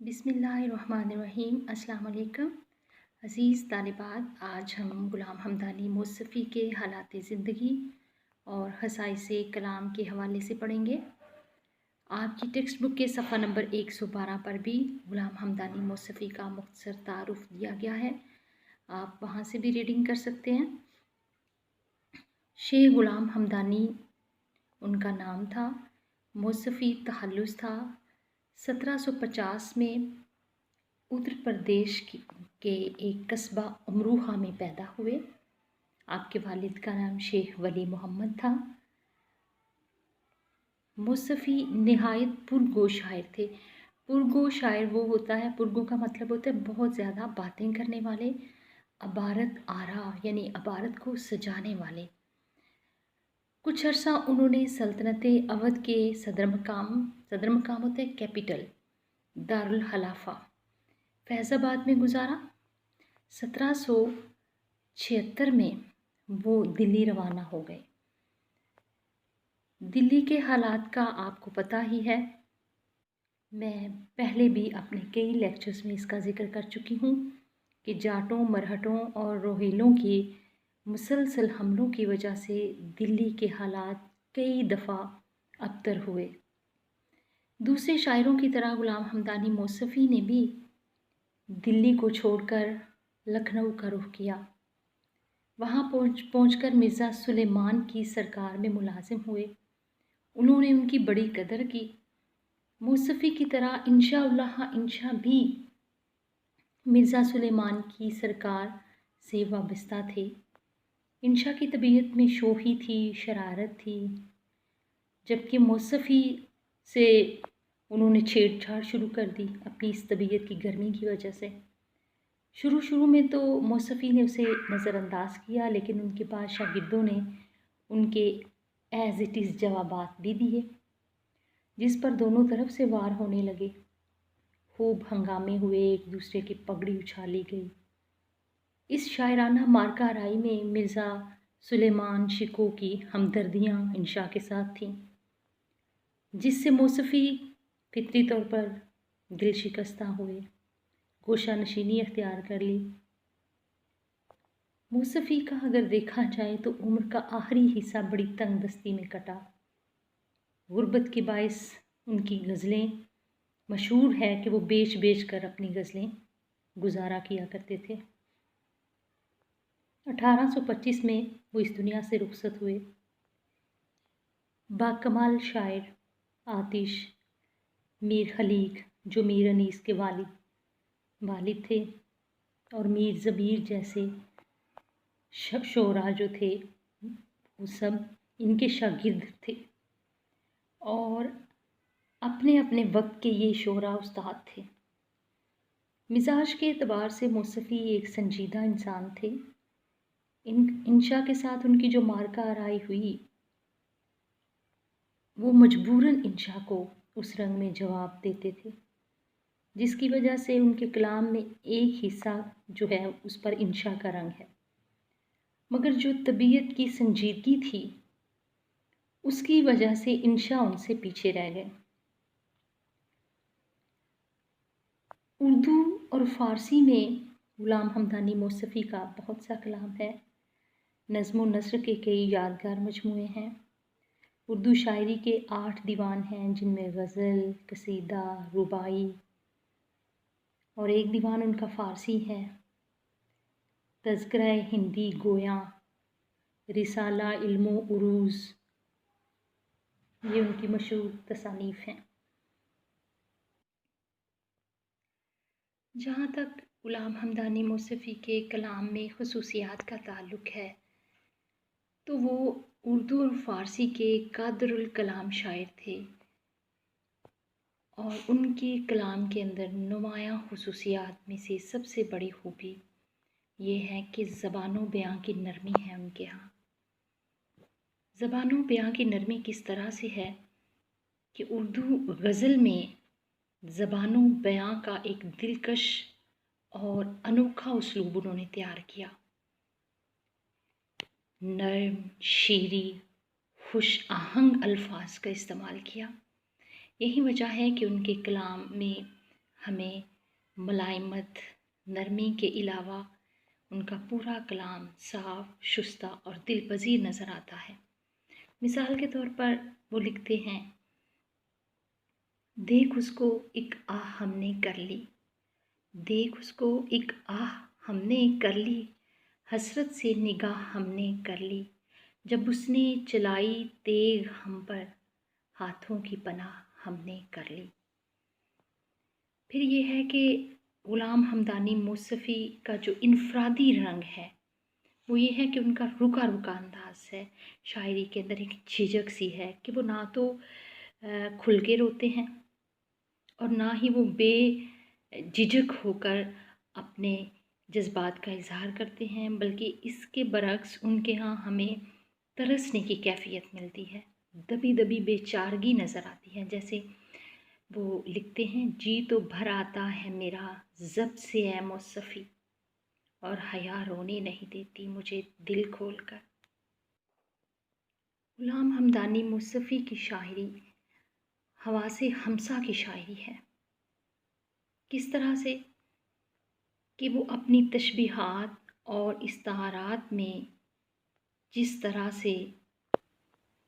बिस्मिल्लाहिर्रहमानिर्रहीम। अस्सलाम वालेकुम अज़ीज़ तालिबात, आज हम ग़ुलाम हमदानी मौसफ़ी के हालात ज़िंदगी और ख़साइस कलाम के हवाले से पढ़ेंगे। आपकी टेक्स्ट बुक के सफ़ा नंबर 112 पर भी ग़ुलाम हमदानी मौसफ़ी का मुख्तसर तारुफ़ दिया गया है, आप वहाँ से भी रीडिंग कर सकते हैं। शेख ग़ुलाम हमदानी उनका नाम था। मौसफ़ी तख़ल्लुस था। 1750 में उत्तर प्रदेश के एक कस्बा अमरोहा में पैदा हुए। आपके वालिद का नाम शेख वली मोहम्मद था। मौसफ़ी नहायत पुरगो शायर थे। पुरगो शायर वो होता है, पुरगो का मतलब होता है बहुत ज़्यादा बातें करने वाले, अबारत आरा यानी अबारत को सजाने वाले। कुछ अर्सा उन्होंने सल्तनत अवध के सदर मकाम होता है कैपिटल, दारुल खलाफा फैज़ाबाद में गुजारा। 1776 में वो दिल्ली रवाना हो गए। दिल्ली के हालात का आपको पता ही है, मैं पहले भी अपने कई लेक्चर्स में इसका ज़िक्र कर चुकी हूँ कि जाटों, मरहटों और रोहिलों के मुसलसल हमलों की वजह से दिल्ली के हालात कई दफ़ा अबतर हुए। दूसरे शायरों की तरह ग़ुलाम हमदानी मौसफ़ी ने भी दिल्ली को छोड़कर लखनऊ का रुख किया। वहाँ पहुंचकर मिर्ज़ा सुलेमान की सरकार में मुलाजिम हुए। उन्होंने उनकी बड़ी कदर की। मौसफ़ी की तरह इंशा भी मिर्ज़ा सुलेमान की सरकार से वाबस्ता थे। इंशा की तबीयत में शोखी थी, शरारत थी, जबकि मौसफ़ी से उन्होंने छेड़छाड़ शुरू कर दी अपनी इस तबीयत की गर्मी की वजह से। शुरू में तो मौसफ़ी ने उसे नज़रअंदाज किया, लेकिन उनके बाद शागिर्दों ने उनके एज़ इट इज़ जवाबात भी दिए, जिस पर दोनों तरफ से वार होने लगे। खूब हंगामे हुए, एक दूसरे की पगड़ी उछाली गई। इस शायराना मार्का राई में मिर्ज़ा सुलेमान शिको की हमदर्दियाँ इंशा के साथ थीं, जिससे मौसफ़ी फितरी तौर पर दिल शिकस्ता हुए, गोशा नशीनी अख्तियार कर ली। मौसफ़ी का अगर देखा जाए तो उम्र का आखिरी हिस्सा बड़ी तंगदस्ती में कटा। गुर्बत के बायस उनकी गज़लें मशहूर है कि वो बेच कर अपनी गज़लें गुजारा किया करते थे। 1825 में वो इस दुनिया से रुखसत हुए। बाकमाल शायर आतिश मीर खलीक, जो मीर अनीस के वालिद थे, और मीर ज़बीर जैसे शोरा जो थे, वो सब इनके शागिर्द थे और अपने अपने वक्त के ये शोरा उस्ताद थे। मिजाज के एतबार से मौसफ़ी एक संजीदा इंसान थे। इंशा के साथ उनकी जो मार्का आराई हुई, वो मजबूरन इंशा को उस रंग में जवाब देते थे, जिसकी वजह से उनके कलाम में एक हिस्सा जो है उस पर इंशा का रंग है, मगर जो तबीयत की संजीदगी थी उसकी वजह से इंशा उनसे पीछे रह गए। उर्दू और फ़ारसी में ग़ुलाम हमदानी मौसफ़ी का बहुत सा कलाम है। नज़्म व नस्र के कई यादगार मजमूए हैं। उर्दू शायरी के 8 दीवान हैं, जिनमें गज़ल, कसीदा, रुबाई और एक दीवान उनका फ़ारसी है, तज़किरा हिंदी गोया, रिसाला इल्मो उरूज़, ये उनकी मशहूर तसानीफ़ हैं। जहाँ तक ग़ुलाम हमदानी मौसफ़ी के कलाम में ख़ुसूसियात का ताल्लुक़ है, तो वो उर्दू और फ़ारसी के कादरुल कलाम शायर थे और उनके कलाम के अंदर नुमायाँ ख़ुसूसियात में से सबसे बड़ी खूबी ये है कि ज़बान बयां की नरमी है उनके यहाँ। ज़बान बयां की नरमी किस तरह से है कि उर्दू गज़ल में ज़बान बयां का एक दिलकश और अनोखा उसलूब उन्होंने तैयार किया। नर्म, शीरी, खुश आहंग अल्फाज का इस्तेमाल किया। यही वजह है कि उनके कलाम में हमें मुलायमत, नरमी के अलावा उनका पूरा कलाम साफ, शुस्ता और दिलपजीर नज़र आता है। मिसाल के तौर पर वो लिखते हैं, देख उसको एक आह हमने कर ली, देख उसको एक आह हमने कर ली, हसरत से निगाह हमने कर ली, जब उसने चलाई तेग हम पर, हाथों की पनाह हमने कर ली। फिर ये है कि ग़ुलाम हमदानी मौसफ़ी का जो इनफ़रादी रंग है वो ये है कि उनका रुका रुका अंदाज़ है। शायरी के अंदर एक झिझक सी है कि वो ना तो खुल के रोते हैं और ना ही वो बेझिझक होकर अपने जज्बात का इज़हार करते हैं, बल्कि इसके बरक्स उनके यहाँ हमें तरसने की कैफ़ियत मिलती है, दबी दबी बेचारगी नज़र आती है। जैसे वो लिखते हैं, जी तो भर आता है मेरा ज़ब्त से ए मौसफ़ी, और हया रोने नहीं देती मुझे दिल खोल कर। ग़ुलाम हमदानी मौसफ़ी की शायरी हवासे हमसा की शायरी है। किस तरह से कि वो अपनी तशबीहात और इस्तारात में जिस तरह से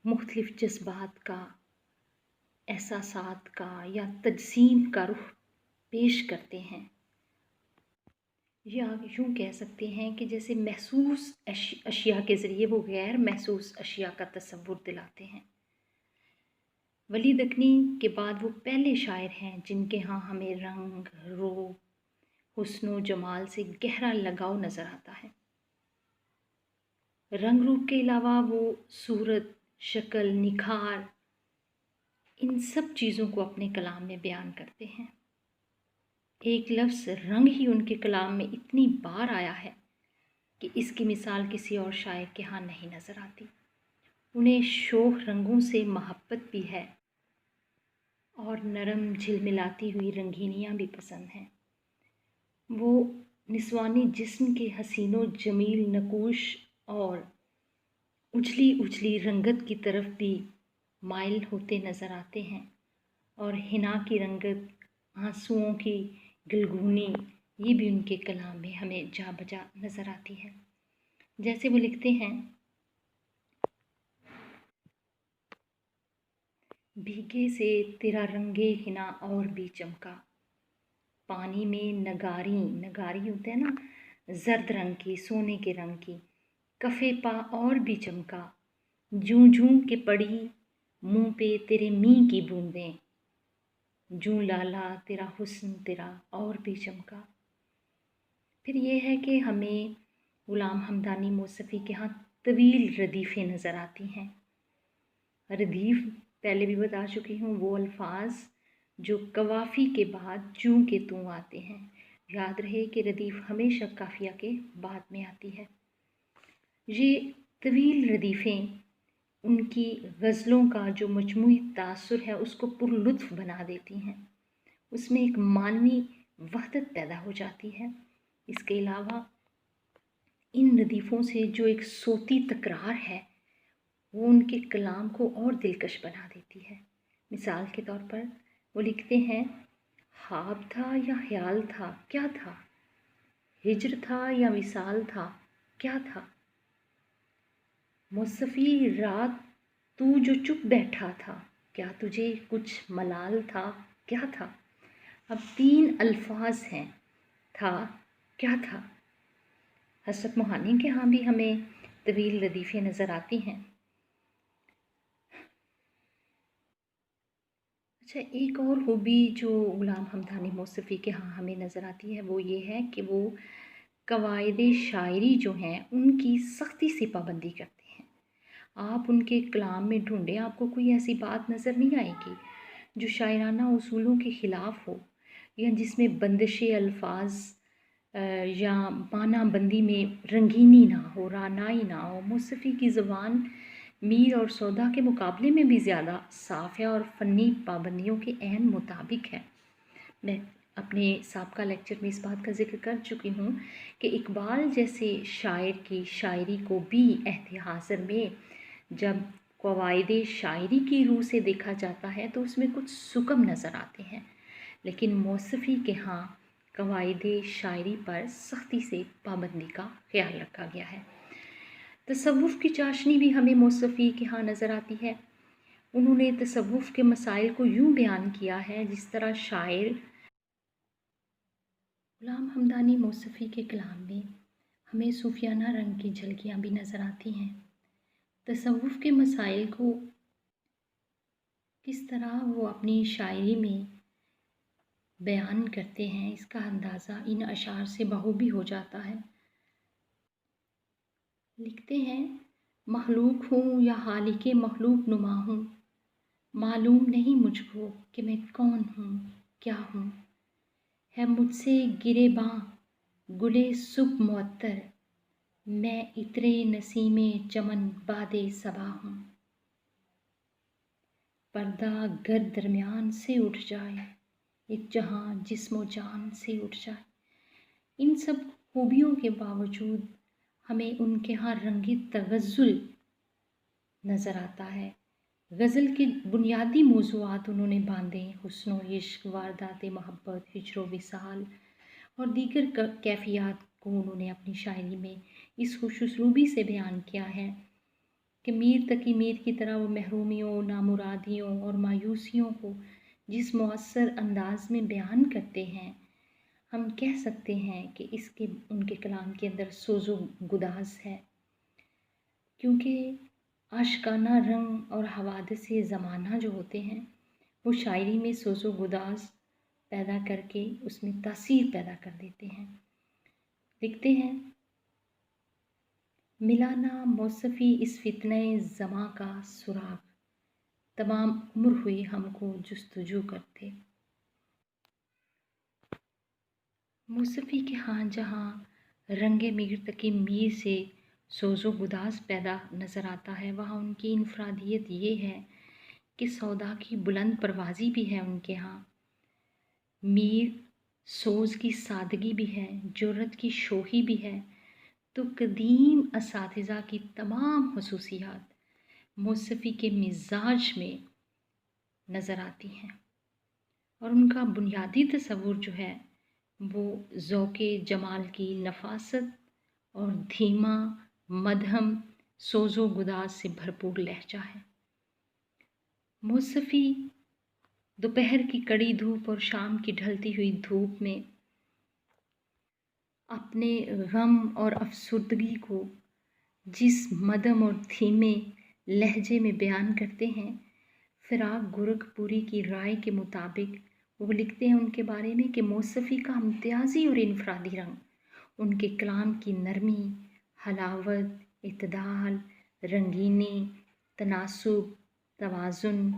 मुख्तलिफ़ जज्बात का, एहसासात का या तजसीम का रुख पेश करते हैं, या यूँ कह सकते हैं कि जैसे महसूस अशिया के ज़रिए वो गैर महसूस अशिया का तसव्वुर दिलाते हैं। वली दक्नी के बाद वो पहले शायर हैं जिनके यहाँ हमें रंग, रूप, हुस्न जमाल से गहरा लगाव नज़र आता है। रंग रूप के अलावा वो सूरत, शक्ल, निखार, इन सब चीज़ों को अपने कलाम में बयान करते हैं। एक लफ्ज़ रंग ही उनके कलाम में इतनी बार आया है कि इसकी मिसाल किसी और शायर के यहाँ नहीं नज़र आती। उन्हें शोख रंगों से मोहब्बत भी है और नरम झिलमिलाती हुई रंगीनियाँ भी पसंद हैं। वो निस्वानी जिस्म के हसीनो जमील नकूश और उजली उजली रंगत की तरफ भी माइल होते नज़र आते हैं, और हिना की रंगत, आंसुओं की गलगूनी, ये भी उनके कलाम में हमें जा बजा नज़र आती है। जैसे वो लिखते हैं, भीगे से तेरा रंगे हिना और भी चमका, पानी में नगारी, नगारी होते हैं ना, जर्द रंग की, सोने के रंग की, कफ़े पा और भी चमका, जूं जूं के पड़ी मुँह पे तेरे मी की बूंदें, जूं लाला तेरा हुस्न तेरा और भी चमका। फिर ये है कि हमें ग़ुलाम हमदानी मौसफ़ी के यहाँ तवील रदीफ़ें नज़र आती हैं। रदीफ़ पहले भी बता चुकी हूँ, वो अल्फाज जो कवाफ़ी के बाद जूं के तू आते हैं। याद रहे कि रदीफ़ हमेशा काफ़िया के बाद में आती है। ये तवील रदीफ़ें उनकी गज़लों का जो मजमूई तासुर है उसको पुरलुत्फ़ बना देती हैं। उसमें एक मानवी वहदत पैदा हो जाती है। इसके अलावा इन रदीफ़ों से जो एक सोती तकरार है वो उनके कलाम को और दिलकश बना देती है। मिसाल के तौर पर वो लिखते हैं, ख्वाब था या ख्याल था, क्या था, हिज्र था या विसाल था, क्या था, मौसफ़ी रात तू जो चुप बैठा था, क्या तुझे कुछ मलाल था, क्या था। अब 3 अल्फाज हैं, था, क्या था। हज़रत मोहानी के यहाँ भी हमें तवील रदीफ़ें नज़र आती हैं। अच्छा, एक और खूबी जो ग़ुलाम हमदानी मौसफ़ी के यहाँ हमें नज़र आती है वो ये है कि वो कवायदे शायरी जो हैं उनकी सख्ती से पाबंदी करते हैं। आप उनके कलाम में ढूंढें, आपको कोई ऐसी बात नज़र नहीं आएगी जो शायराना उसूलों के ख़िलाफ़ हो, या जिसमें बंदिश अल्फाज या माना बंदी में रंगीनी ना हो, रानाई ना हो। मौसफ़ी की ज़बान मीर और सौदा के मुकाबले में भी ज़्यादा साफ़ है और फ़नी पाबंदियों के ऐन मुताबिक है। मैं अपने साबका लेक्चर में इस बात का ज़िक्र कर चुकी हूँ कि इकबाल जैसे शायर की शायरी को भी एहतिहाज़र में जब कवायदे शायरी की रूह से देखा जाता है तो उसमें कुछ सुकम नज़र आते हैं। लेकिन मौसफ़ी के यहाँ क़वाइद शायरी पर सख्ती से पाबंदी का ख्याल रखा गया है। तसव्वुफ़ की चाशनी भी हमें मौसफ़ी के यहाँ नज़र आती है। उन्होंने तसव्वुफ़ के मसाइल को यूँ बयान किया है जिस तरह शायर ग़ुलाम हमदानी मौसफ़ी के कलाम में हमें सूफियाना रंग की झलकियाँ भी नज़र आती हैं। तसव्वुफ़ के मसाइल को किस तरह वो अपनी शायरी में बयान करते हैं, इसका अंदाज़ा इन अशार से बखूबी हो जाता है। लिखते हैं, मखलूक हूँ या खालिक़े मखलूक नुमा हूँ, मालूम नहीं मुझको कि मैं कौन हूँ क्या हूँ। है मुझसे गिरेबां गुले सुब मुअत्तर, मैं इत्रे नसीमे चमन बादे सबा हूँ। पर्दा गर दरमियान से उठ जाए, एक जहां जिस्मो जान से उठ जाए। इन सब खूबियों के बावजूद हमें उनके यहाँ रंगीन तगज़्ज़ुल नज़र आता है। गज़ल के बुनियादी मौज़ूआत उन्होंने बांधे, हुस्न व इश्क, वारदात मोहब्बत, हिज्र व विसाल और दीगर कैफ़ियत को उन्होंने अपनी शायरी में इस खुश उसलूबी से बयान किया है कि मीर तकी मीर की तरह वो महरूमियों, नामुरादियों और मायूसियों को जिस मुअस्सर अंदाज़ में बयान करते हैं, हम कह सकते हैं कि इसके उनके कलाम के अंदर सोज़ो गुदाज़ है। क्योंकि आशिकाना रंग और हवादिस-ए ज़माना जो होते हैं, वो शायरी में सोज़ो गुदाज़ पैदा करके उसमें तासीर पैदा कर देते हैं। लिखते हैं, मिलाना मौसफ़ी इस फ़ितने ज़मां का सुराग़, तमाम उम्र हुई हमको जुस्तजू करते। मौसफ़ी के हाँ जहाँ रंगे मीर तकी मीर से सोज़ो गुदाज़ पैदा नज़र आता है, वहाँ उनकी इनफ़रादियत ये है कि सौदा की बुलंद परवाज़ी भी है उनके यहाँ। मीर सोज़ की सादगी भी है, जुर्रत की शोही भी है। तो कदीम असातिज़ा की तमाम ख़ुसूसियात मौसफ़ी के मिज़ाज में नज़र आती हैं और उनका बुनियादी तसव्वुर जो है वो ज़ौक़े जमाल की नफ़ासत और धीमा मदहम सोज़ो गुदाज़ से भरपूर लहजा है। मौसफ़ी दोपहर की कड़ी धूप और शाम की ढलती हुई धूप में अपने गम और अफसुर्दगी को जिस मदम और धीमे लहजे में बयान करते हैं, फ़िराक गोरखपुरी की राय के मुताबिक वो लिखते हैं उनके बारे में कि मौसफ़ी का इम्तियाज़ी और इनफ़रादी रंग, उनके कलाम की नरमी, हलावत, इत्दाल, रंगीनी, तनासुब, तवाज़ुन,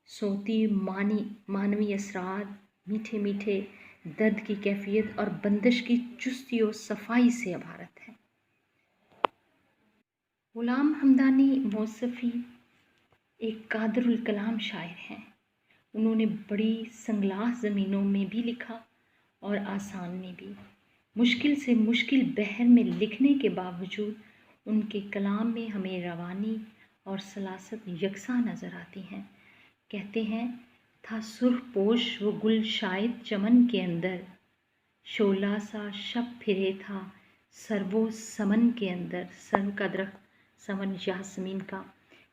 सोती मानवी असरार, मीठे मीठे दर्द की कैफियत और बंदिश की चुस्ती और सफाई से इबारत है। ग़ुलाम हमदानी मौसफ़ी एक कादरुल कलाम शायर हैं। उन्होंने बड़ी संगलाह ज़मीनों में भी लिखा और आसान में भी। मुश्किल से मुश्किल बहर में लिखने के बावजूद उनके कलाम में हमें रवानी और सलासत यकसा नज़र आती हैं। कहते हैं, था सुर्ख पोश वो गुल शायद चमन के अंदर, शोला सा शब फिरे था सरवो समन के अंदर। सर्व का दरख्त समन यासमीन का,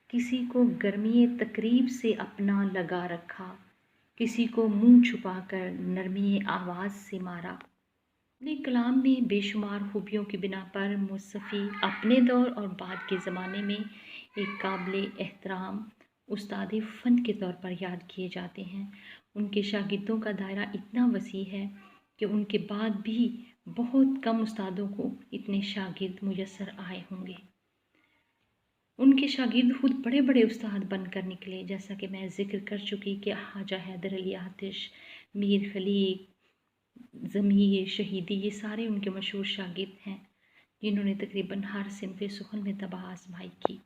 किसी को गर्मी तकरीब से अपना लगा रखा, किसी को मुंह छुपाकर नरमी आवाज़ से मारा। अपने कलाम में बेशुमार खूबियों की बिना पर मौसफ़ी अपने दौर और बाद के ज़माने में एक काबिल एहतराम उस्ताद फ़न के तौर पर याद किए जाते हैं। उनके शागिर्दों का दायरा इतना वसी है कि उनके बाद भी बहुत कम उस्तादों को इतने शागिर्द मुयस्सर आए होंगे। उनके शागिर्द खुद बड़े बड़े उस्ताद बनकर निकले, जैसा कि मैं ज़िक्र कर चुकी कि ख्वाजा हैदर अली आतिश, मीर खलीक, ज़मीर, शहीदी, ये सारे उनके मशहूर शागिर्द हैं जिन्होंने तकरीबन हर सिनफ़े सुख़न में तबाह आज़माई की।